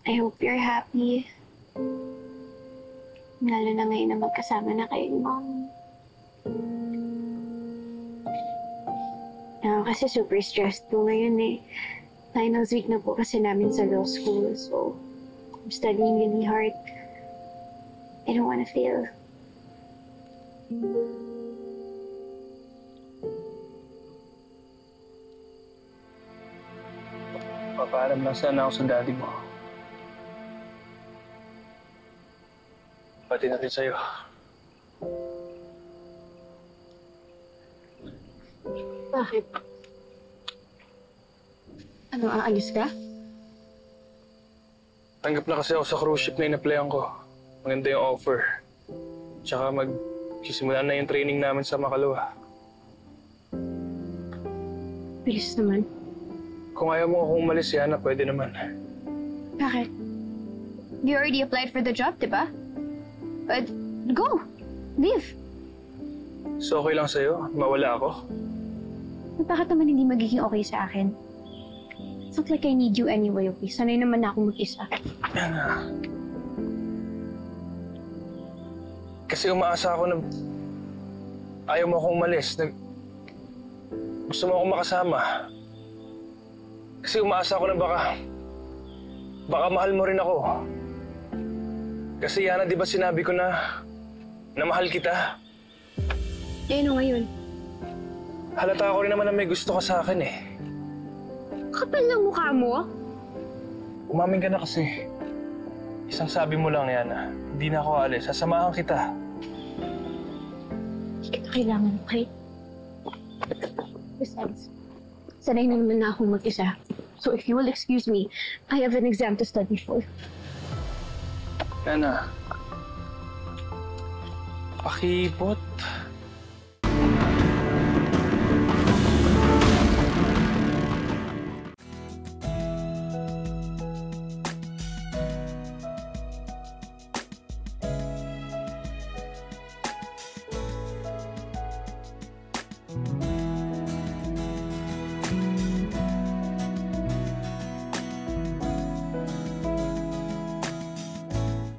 I hope you're happy. Lalo na ngayon na magkasama na kayo ni Mommy. Kasi super stressed po ngayon eh. Finals week na po kasi namin sa law school, so I'm studying really hard. I don't wanna fail. Papaalam lang sana ako sa daddy mo. Pati na rin sa'yo. Bakit? Ano, aalis ka? Tanggap na kasi ako sa cruise ship na in-applyan ko. Maganda yung offer. Tsaka magsisimula na yung training namin sa Makalawa. Bilis naman. Kung ayaw mo akong umalis, Yana, pwede naman. Bakit? You already applied for the job, diba? Go! Leave! So okay lang sa'yo? Mawala ako? Bakit naman hindi magiging okay sa akin? It's not like I need you anyway, okay? Sanay naman na ako mag-isa. Yana. Kasi umaasa ako na ayaw mo akong umalis. Gusto mo akong makasama. Kasi umaasa ako na baka mahal mo rin ako. Kasi Yana, di ba sinabi ko na mahal kita? Eh, ano ngayon? Halata ko rin naman na may gusto ka sa akin eh. Kapal ng mukha mo? Umamin ka na kasi. Isang sabi mo lang, Yana. Hindi na ako alis. Sasamahan kita. Hindi kita kailangan, okay? Besides, sanay na naman na akong mag-isa. So if you will excuse me, I have an exam to study for. Yana. Pakipot.